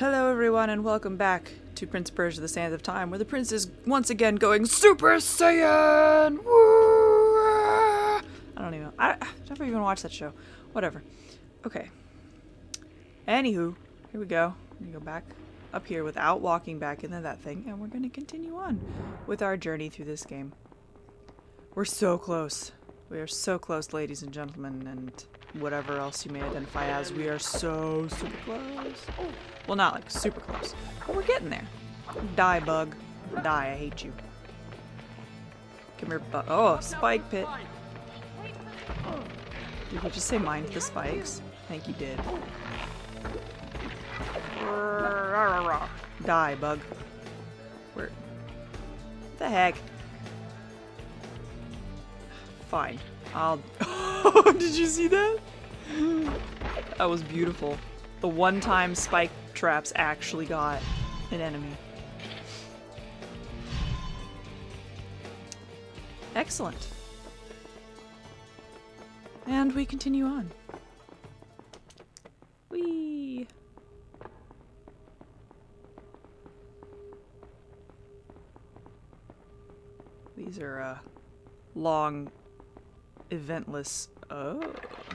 Hello everyone and welcome back to Prince Persia the Sands of Time, where the prince is once again going Super Saiyan! Woo! I don't even know. I've never even watched that show. Whatever. Okay. Anywho, here we go. I'm gonna go back up here without walking back into that thing, and we're gonna continue on with our journey through this game. We're so close. We are so close, ladies and gentlemen, and whatever else you may identify as. We are so super close. Well, not like super close, but we're getting there. Die, bug. Die, I hate you. Come here, bug. Oh, spike pit. Did you just say mind the spikes? I think you did. Die, bug. Where? What the heck? Fine. I'll... Did you see that? That was beautiful. The one time spike traps actually got an enemy. Excellent. And we continue on. Whee! These are, long, eventless... Oh,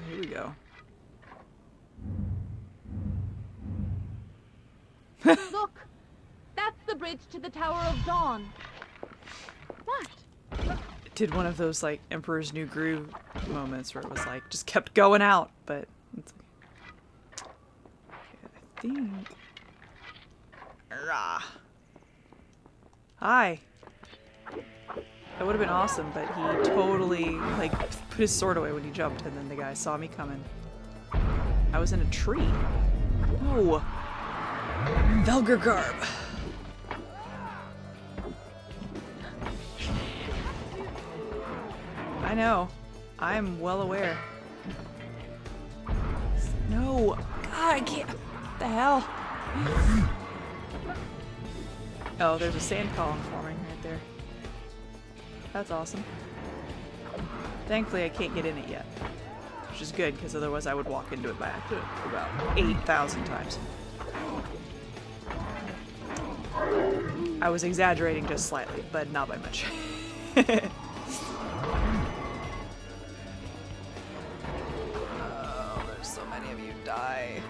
here we go. Look! That's the bridge to the Tower of Dawn. What? It did one of those, like, Emperor's New Groove moments where it was, like, just kept going out, but... It's... Okay, I think... Rah. Hi! That would have been awesome, but he totally, like, put his sword away when he jumped, and then the guy saw me coming. I was in a tree. No! Velgar garb. I know. I'm well aware. No! God, I can't. What the hell? Oh, there's a sand column forming right there. That's awesome. Thankfully, I can't get in it yet. Which is good, because otherwise I would walk into it by accident about 8,000 times. I was exaggerating just slightly, but not by much. Oh, there's so many of you. Die.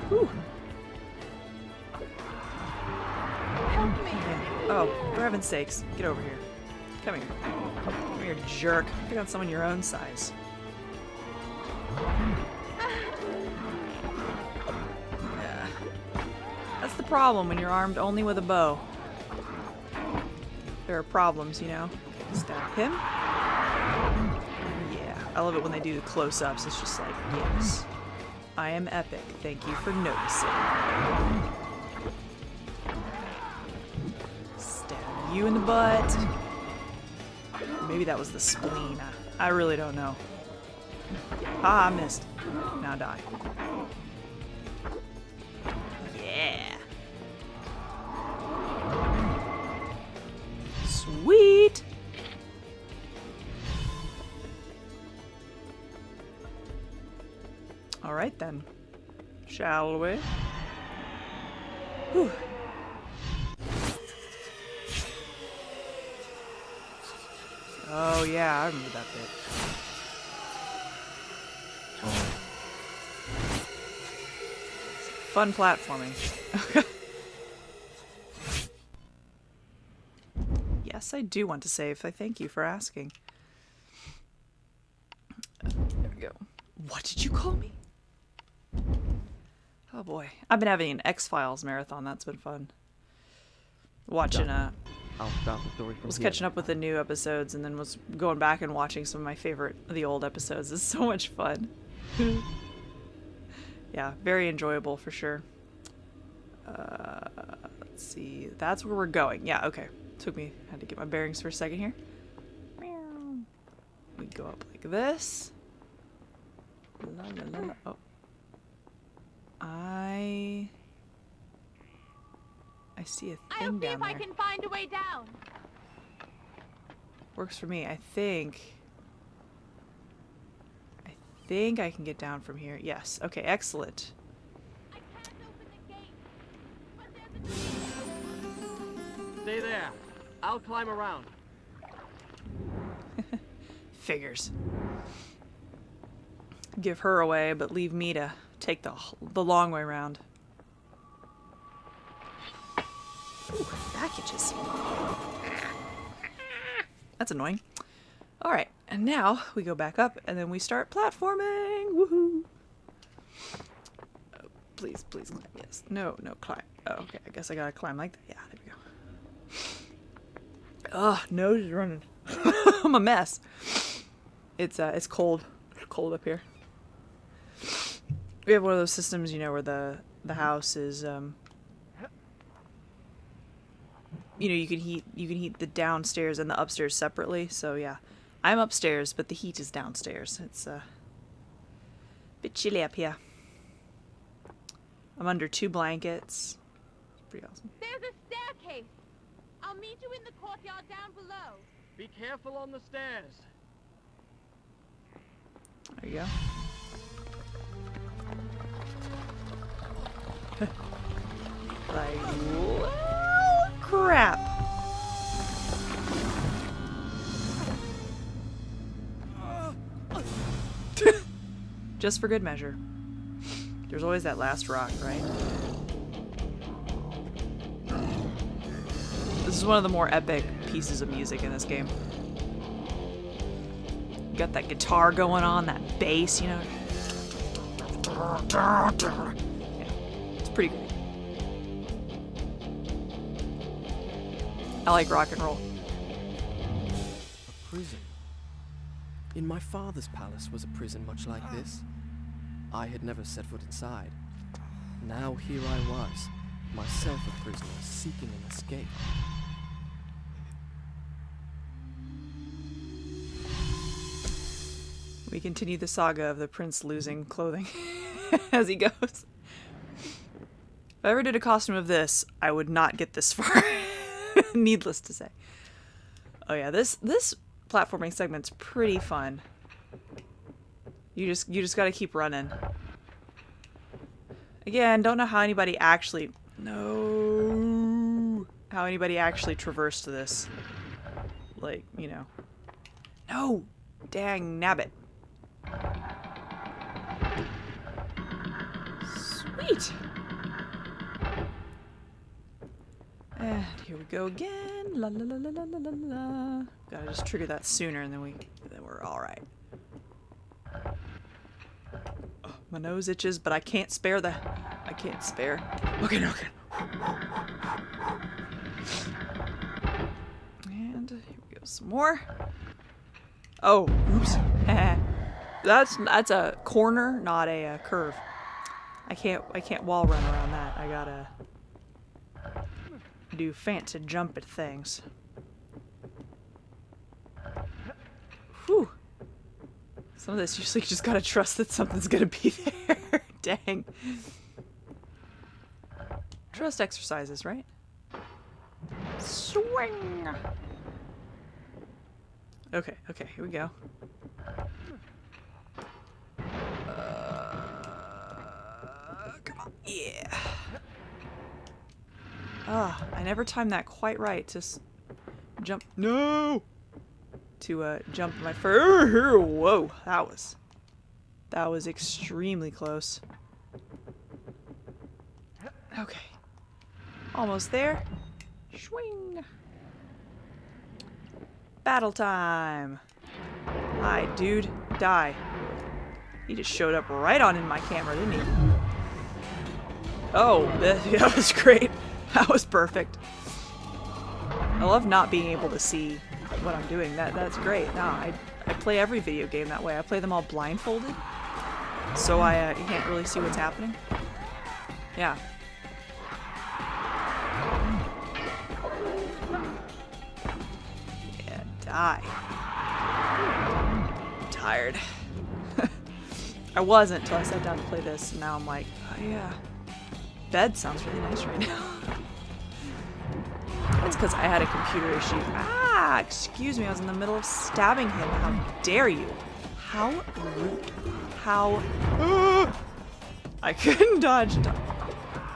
Whew. Help me! Oh, for heaven's sakes, get over here. Come here. Come here, jerk. Pick on someone your own size. Yeah. That's the problem when you're armed only with a bow. There are problems, you know. Stab him. Yeah. I love it when they do the close-ups. It's just like, yes. I am epic. Thank you for noticing. Stab you in the butt. Maybe that was the spleen. I really don't know. Ah, I missed. Now die. Yeah. Sweet. All right then. Shall we? Whew. Oh yeah, I remember that bit. Fun platforming. Yes, I do want to save. I thank you for asking. There we go. What did you call me? Oh boy. I've been having an X-Files marathon. That's been fun. Watching I'll start the story from was here. catching up with the new episodes and then was going back and watching some of my favorite of the old episodes. It's so much fun. Yeah, very enjoyable for sure. Let's see. That's where we're going. Yeah, okay. Had to get my bearings for a second here. We go up like this. La, la, la, la. Oh. I see a I'll thing see down if there. I can find a way down. Works for me. I think think I can get down from here. Yes. Okay, excellent. I can't open the gate, but there's a... Stay there. I'll climb around. Figures. Give her away, but leave me to take the long way round. Ooh, back itches. That's annoying. Alright, and now we go back up and then we start platforming. Woohoo! Oh, please, please climb. Yes. No, no, climb. Oh, okay, I guess I gotta climb like that. Yeah, there we go. Ugh, nose is running. I'm a mess. It's cold. It's cold up here. We have one of those systems, you know, where the house is you know, you can heat the downstairs and the upstairs separately. So yeah, I'm upstairs, but the heat is downstairs. It's a bit chilly up here. I'm under 2 blankets. It's pretty awesome. There's a staircase. I'll meet you in the courtyard down below. Be careful on the stairs. There you go. Like, well, crap. Just for good measure. There's always that last rock, right? This is one of the more epic pieces of music in this game. You got that guitar going on, that bass, you know. Yeah, it's pretty great. I like rock and roll. A prison. In my father's palace was a prison much like this. I had never set foot inside. Now here I was, myself a prisoner, seeking an escape. We continue the saga of the prince losing clothing as he goes. If I ever did a costume of this, I would not get this far. Needless to say. Oh yeah, this platforming segment's pretty fun. You just gotta keep running. Again, don't know how anybody actually traversed this. Like, you know. No! Dang nabbit. Sweet! And here we go again. La la la la la la la la. Gotta just trigger that sooner and then we're alright. Oh, my nose itches, but I can't spare. Okay, no, okay. And here we go, some more. Oh, oops. That's a corner, not a curve. I can't wall run around that. I gotta do fancy jumping things. Whew. Some of this usually you just gotta trust that something's gonna be there. Dang. Trust exercises, right? Swing! Okay, here we go. Come on. Yeah. Ah, I never timed that quite right to jump. No! To jump my first. Whoa, that was extremely close. Okay. Almost there. Swing. Battle time. Hi, dude. Die. He just showed up right on in my camera, didn't he? Oh, that was great. That was perfect. I love not being able to see what I'm doing. That's great. No, I play every video game that way. I play them all blindfolded, so I can't really see what's happening. Yeah. Yeah, die. I'm tired. I wasn't until I sat down to play this, and now I'm like, oh yeah. Bed sounds really nice right now. That's because I had a computer issue. Ah, excuse me, I was in the middle of stabbing him. How dare you? How rude. how... I couldn't dodge.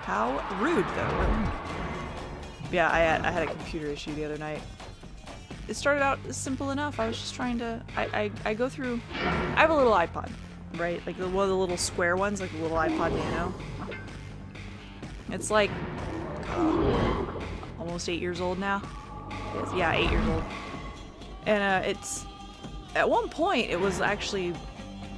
How rude, though. Really. Yeah, I had a computer issue the other night. It started out simple enough. I was just trying to... I go through... I have a little iPod, right? Like one of the little square ones, like the little iPod Nano. It's like... almost 8 years old now. Yeah, 8 years old. And it's... At one point, it was actually...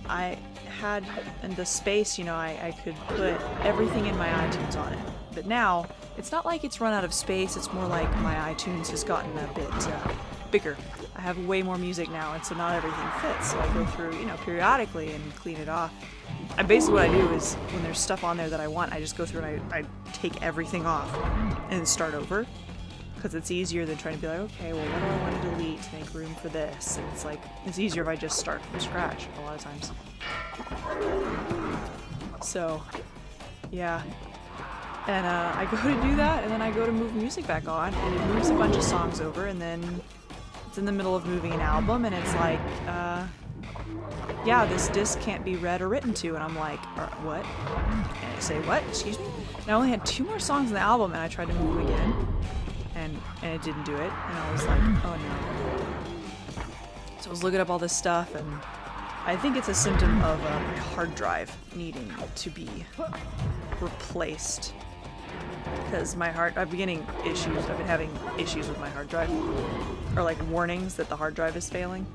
I had in the space, you know, I could put everything in my iTunes on it. But now, it's not like it's run out of space, it's more like my iTunes has gotten a bit bigger. I have way more music now, and so not everything fits. So I go through, you know, periodically and clean it off. And basically what I do is, when there's stuff on there that I want, I just go through and I take everything off and start over. Because it's easier than trying to be like, okay, well, what do I want to delete to make room for this? And it's like, it's easier if I just start from scratch a lot of times. So, yeah. And I go to do that, and then I go to move music back on, and it moves a bunch of songs over, and then it's in the middle of moving an album, and it's like, yeah, this disc can't be read or written to, and I'm like, what? And I say, what? Excuse me? And I only had 2 more songs in the album, and I tried to move again. And it didn't do it, and I was like, oh no. So I was looking up all this stuff, and I think it's a symptom of my hard drive needing to be replaced. Because I've been having issues with my hard drive. Or like warnings that the hard drive is failing.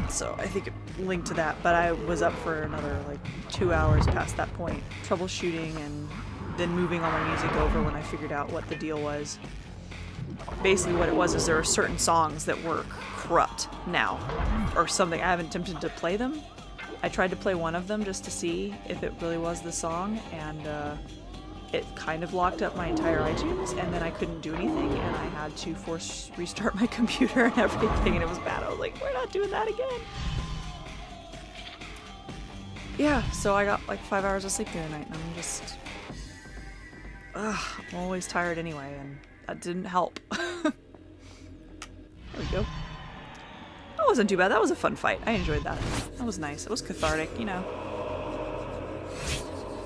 So I think it linked to that, but I was up for another like 2 hours past that point, troubleshooting and then moving all my music over when I figured out what the deal was. Basically what it was is there are certain songs that were corrupt now, or something. I haven't attempted to play them. I tried to play one of them just to see if it really was the song, and it kind of locked up my entire iTunes, and then I couldn't do anything, and I had to force restart my computer and everything, and it was bad. I was like, we're not doing that again. Yeah, so I got like 5 hours of sleep the other night, and I'm just... I'm always tired anyway, and that didn't help. There we go. That wasn't too bad. That was a fun fight. I enjoyed that. That was nice. It was cathartic, you know.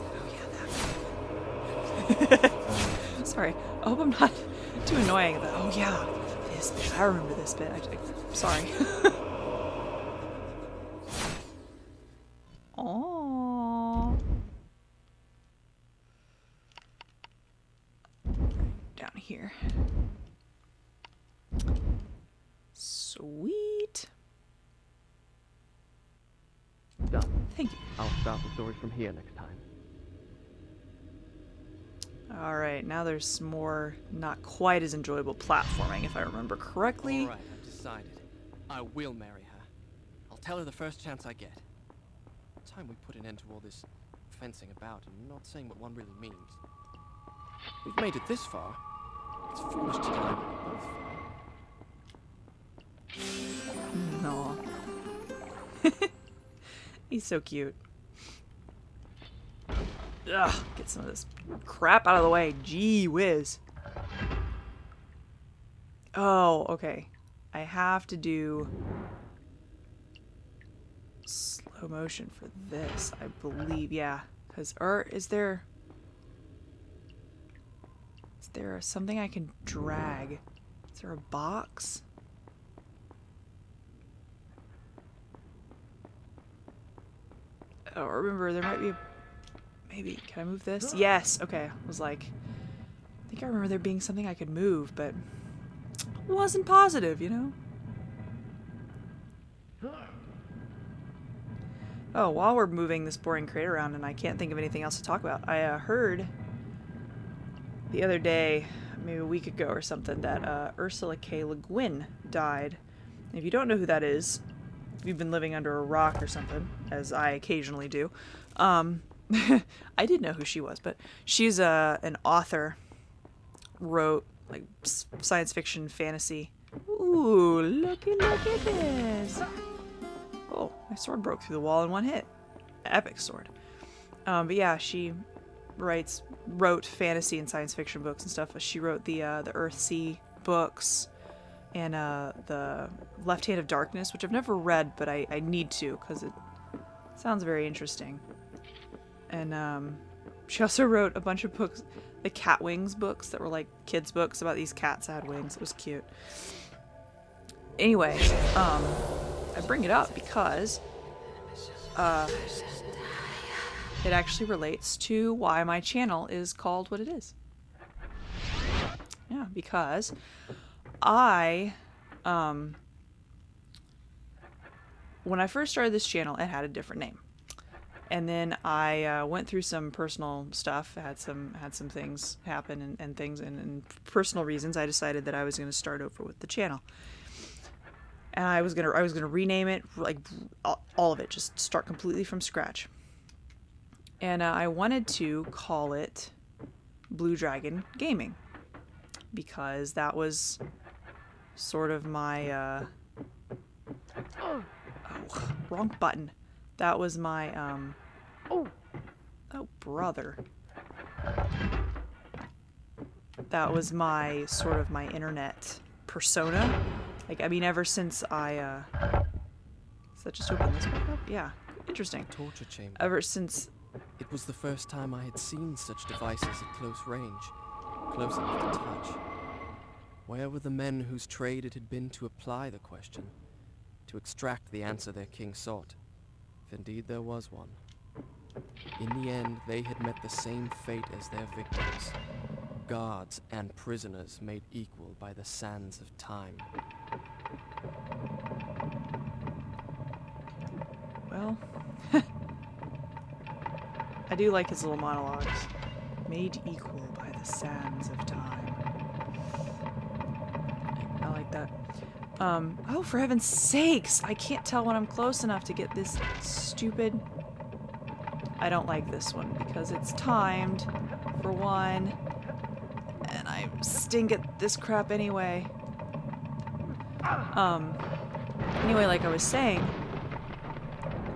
Oh yeah, that. Sorry. I hope I'm not too annoying. But, oh yeah, this bit. I remember this bit. I'm sorry. Aww. Down here. Sweet. Done. Thank you. I'll start the story from here next time. Alright, now there's some more not quite as enjoyable platforming, if I remember correctly. Alright, I've decided. I will marry her. I'll tell her the first chance I get. Time we put an end to all this fencing about and not saying what one really means. We've made it this far. It's foolish to deny we're both. No. He's so cute. Ugh, get some of this crap out of the way. Gee whiz. Oh, okay. I have to do slow motion for this, I believe. Yeah, because is there something I can drag? Is there a box? Oh, remember, there might be maybe, can I move this? Yes, okay. I was like, I think I remember there being something I could move, but wasn't positive, you know? Oh, while we're moving this boring crate around and I can't think of anything else to talk about, I heard the other day, maybe a week ago or something, that Ursula K. Le Guin died. And if you don't know who that is, if you've been living under a rock or something, as I occasionally do, I did know who she was, but she's an author, wrote like science fiction, fantasy. Ooh, look at this. Oh, my sword broke through the wall in one hit. Epic sword. But yeah, she wrote fantasy and science fiction books and stuff. She wrote the Earthsea books and the Left Hand of Darkness, which I've never read, but I need to, because Sounds very interesting. And she also wrote a bunch of books, the cat wings books that were like kids books about these cats that had wings. It was cute. Anyway, I bring it up because it actually relates to why my channel is called what it is. Yeah, because I when I first started this channel, it had a different name. And then I went through some personal stuff, had some things happen and things, and personal reasons, I decided that I was going to start over with the channel. And I was gonna rename it, like all of it, just start completely from scratch. And I wanted to call it Blue Dragon Gaming, because that was sort of my oh, wrong button. That was my oh brother. That was my sort of my internet persona. Like, I mean, ever since I does that just open this back up? Yeah, interesting. Torture chamber. Ever since It was the first time I had seen such devices at close range, close enough to touch. Where were the men whose trade it had been to apply the question, to extract the answer their king sought, if indeed there was one? In the end, they had met the same fate as their victims, guards and prisoners made equal by the sands of time. Well, I do like his little monologues. Made equal by the sands of time. I like that. Oh, for heaven's sakes! I can't tell when I'm close enough to get this stupid... I don't like this one because it's timed, for one, and I stink at this crap anyway. Anyway, like I was saying...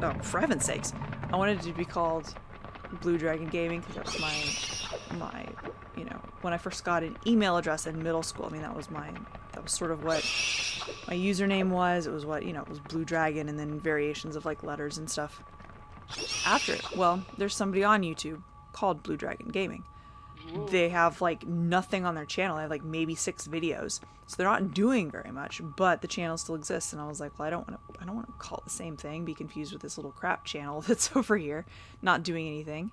Oh, for heaven's sakes. I wanted it to be called Blue Dragon Gaming because that was my, you know, when I first got an email address in middle school. I mean, that was sort of what my username was. It was what, you know, it was Blue Dragon and then variations of like letters and stuff after it. Well, there's somebody on YouTube called Blue Dragon Gaming. They have like nothing on their channel. They have like maybe 6 videos. So they're not doing very much, but the channel still exists. And I was like, well, I don't want to call it the same thing, be confused with this little crap channel that's over here, not doing anything.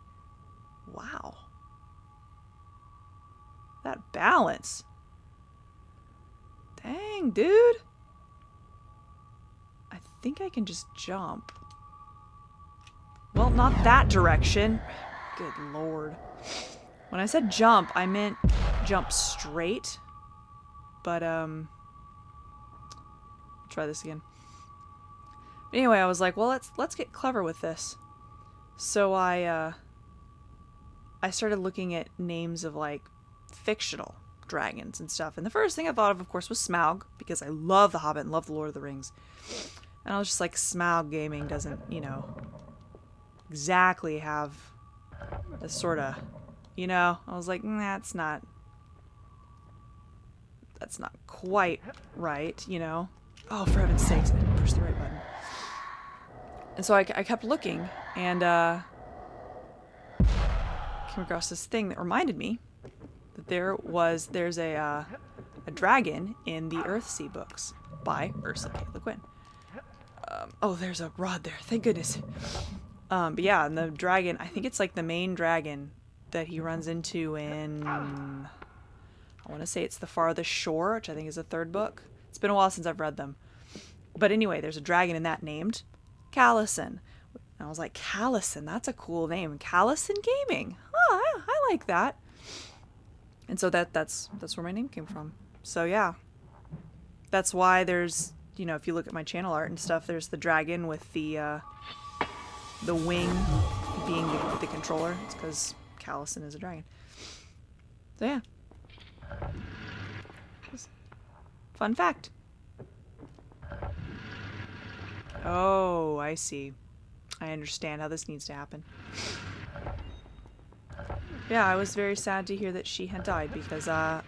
Wow. That balance. Dang, dude. I think I can just jump. Well, not that direction. Good lord. When I said jump, I meant jump straight. But, try this again. Anyway, I was like, well, let's get clever with this. So I started looking at names of, like, fictional dragons and stuff. And the first thing I thought of course, was Smaug, because I love The Hobbit and love The Lord of the Rings. And I was just like, Smaug Gaming doesn't, you know, exactly have a sort of... You know, I was like, that's not quite right, you know. Oh, for heaven's sakes, I didn't push the right button. And so I kept looking, and came across this thing that reminded me that there's a dragon in the Earthsea books by Ursula K. Le Guin. Oh, there's a rod there, thank goodness. But yeah, and the dragon, I think it's like the main dragon that he runs into in, I want to say it's The Farthest Shore, which I think is the 3rd book. It's been a while since I've read them. But anyway, there's a dragon in that named Kalessin. And I was like, Kalessin, that's a cool name. Kalessin-Gaming. Oh, I like that. And so that's where my name came from. So yeah. That's why there's, you know, if you look at my channel art and stuff, there's the dragon with the wing being the controller. It's because Kalessin is a dragon. So yeah. Just fun fact. Oh, I see. I understand how this needs to happen. Yeah, I was very sad to hear that she had died because the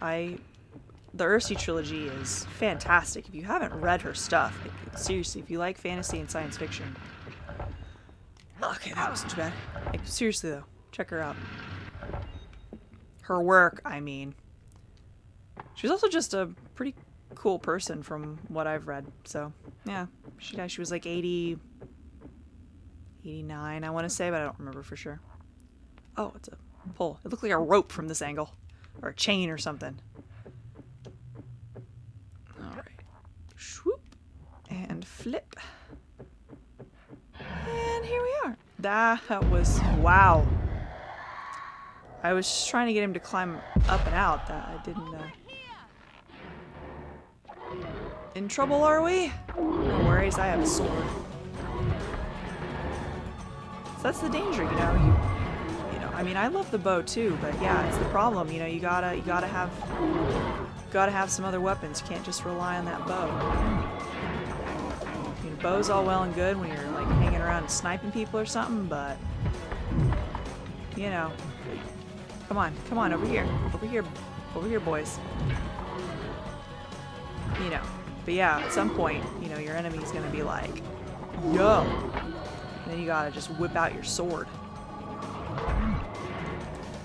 Earthsea trilogy is fantastic. If you haven't read her stuff, like, seriously, if you like fantasy and science fiction, Okay, that wasn't too bad. Like, seriously though, check her out. Her work, I mean. She's also just a pretty cool person from what I've read. So, yeah. She was like 80... 89, I want to say, but I don't remember for sure. Oh, it's a pole. It looked like a rope from this angle. Or a chain or something. Alright. Swoop. And flip. And here we are. That was... Wow. I was just trying to get him to climb up and out. That I didn't... In trouble, are we? No worries, I have a sword. So that's the danger, you know. I mean, I love the bow too, but yeah, it's the problem. You know, you gotta have some other weapons. You can't just rely on that bow. You know, bow's all well and good when you're like hanging around and sniping people or something, but you know, come on, over here, boys. You know, but yeah, at some point, you know, your enemy's gonna be like, yo. And then you gotta just whip out your sword.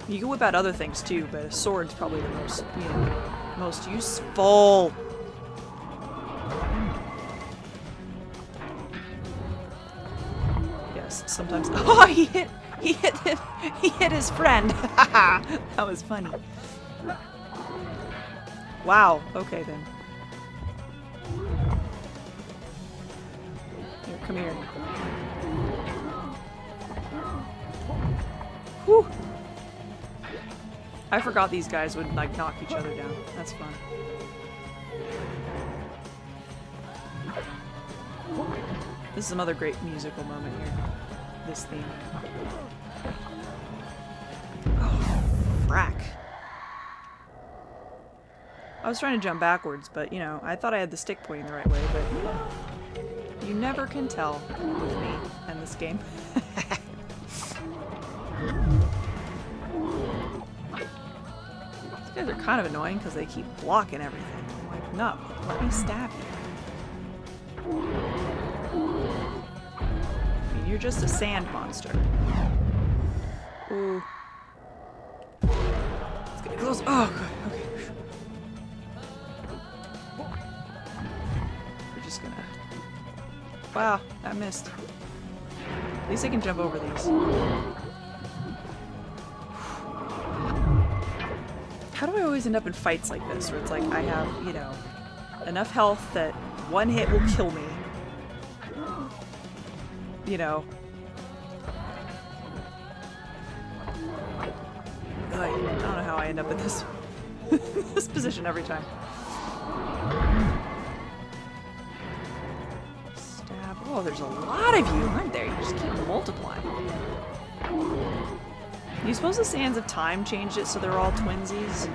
You can whip out other things too, but a sword's probably the most, you know, most useful. Yes, sometimes. Oh, he hit his friend. That was funny. Wow. Okay then. Here, come here. Whew. I forgot these guys would like knock each other down. That's fun. This is another great musical moment here. This theme. Oh, frack. I was trying to jump backwards, but you know, I thought I had the stick pointing the right way, but you never can tell with me and this game. These guys are kind of annoying because they keep blocking everything. I'm like, no, let me stab you. I mean, you're just a sand monster. Ooh. It's getting close. Oh, good. Okay. We're just gonna... Wow, that missed. At least I can jump over these. How do I always end up in fights like this, where it's like I have, you know, enough health that one hit will kill me? You know. I don't know how I end up in this this position every time. Stab. Oh, there's a lot of you, aren't there? You just keep multiplying. Do you suppose the Sands of Time changed it so they're all twinsies?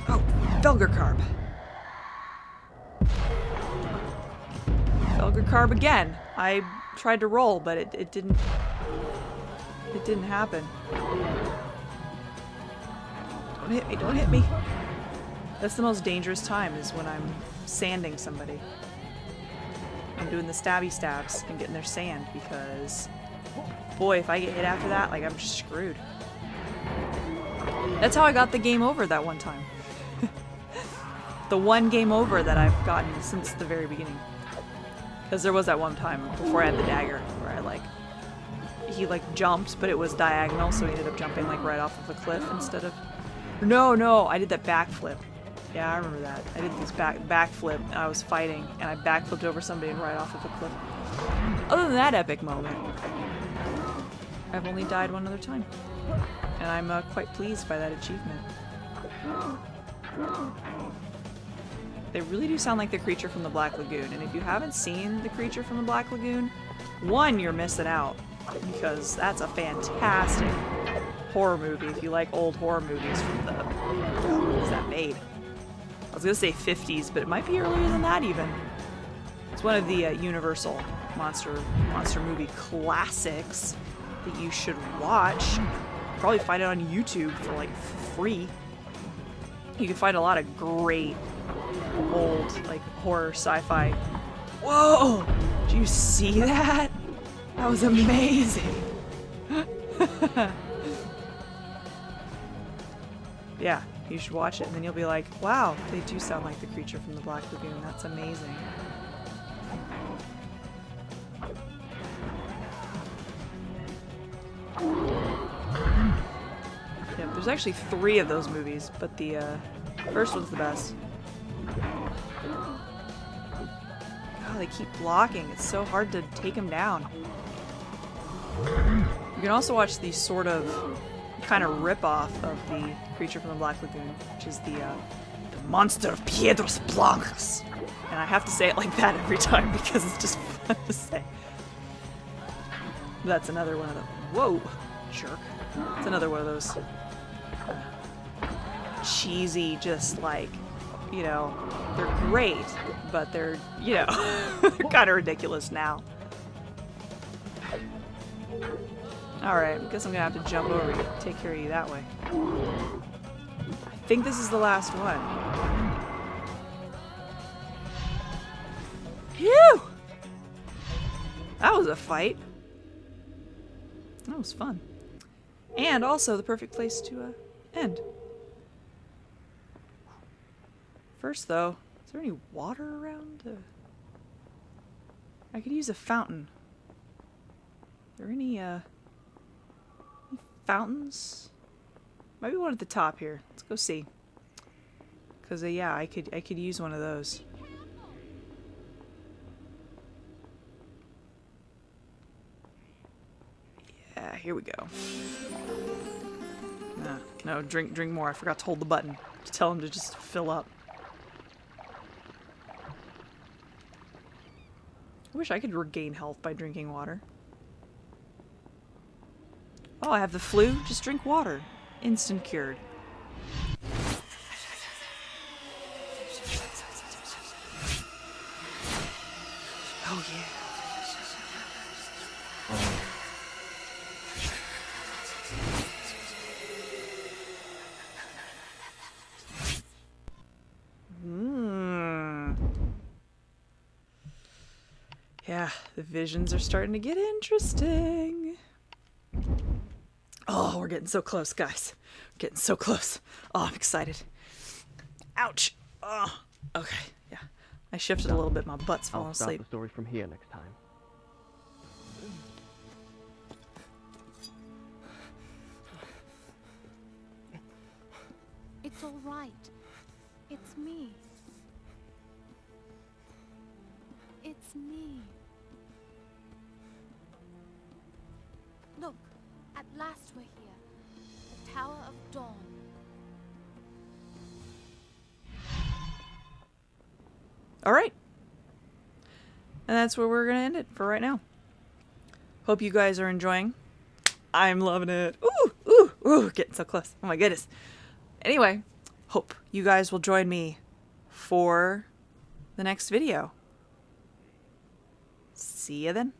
Oh, Felgercarb. Felgercarb again. I tried to roll, but it didn't happen. Don't hit me, don't hit me. That's the most dangerous time, is when I'm sanding somebody. I'm doing the stabby stabs and getting their sand, because boy, if I get hit after that, like, I'm just screwed. That's how I got the game over that one time. The one game over that I've gotten since the very beginning. Because there was that one time before I had the dagger where he like jumped, but it was diagonal, so he ended up jumping like right off of a cliff instead of... No, I did that backflip. Yeah, I remember that. I did this backflip, and I was fighting, and I backflipped over somebody right off of a cliff. Other than that epic moment, I've only died one other time. And I'm quite pleased by that achievement. They really do sound like the creature from the Black Lagoon, and if you haven't seen the creature from the Black Lagoon, one, you're missing out, because that's a fantastic horror movie if you like old horror movies from the... When was that made? I was gonna say 50s, but it might be earlier than that even. It's one of the Universal monster movie classics that you should watch. Probably find it on YouTube for like free. You can find a lot of great old like horror sci-fi Whoa! Did you see that? That was amazing. Yeah, you should watch it and then you'll be like, wow, they do sound like the creature from the Black Lagoon. That's amazing. Yep, there's actually 3 of those movies, but the first one's the best. God, they keep blocking. It's so hard to take them down. You can also watch the sort of kind of rip-off of the creature from the Black Lagoon, which is the monster of Piedras Blancas. And I have to say it like that every time because it's just fun to say. That's another one of the... Whoa, jerk. It's another one of those cheesy, just like, you know, they're great, but they're, you know, they're kind of ridiculous now. Alright, I guess I'm gonna have to jump over you, take care of you that way. I think this is the last one. Phew! That was a fight. That was fun. And also the perfect place to end. First though, is there any water around? I could use a fountain. Are there any fountains? Maybe one at the top here. Let's go see. Cause yeah, I could use one of those. Yeah, here we go. No, drink more. I forgot to hold the button to tell him to just fill up. I wish I could regain health by drinking water. Oh, I have the flu? Just drink water. Instant cured. Oh yeah. Yeah, the visions are starting to get interesting. Oh, we're getting so close, guys. We're getting so close. Oh, I'm excited. Ouch. Oh, okay. Yeah. I shifted a little bit. My butt's falling I'll stop asleep. the story from here next time. It's all right. It's me. It's me. Look, at last we're here. The Tower of Dawn. All right. And that's where we're going to end it for right now. Hope you guys are enjoying. I'm loving it. Ooh, ooh, ooh, getting so close. Oh my goodness. Anyway, hope you guys will join me for the next video. See you then.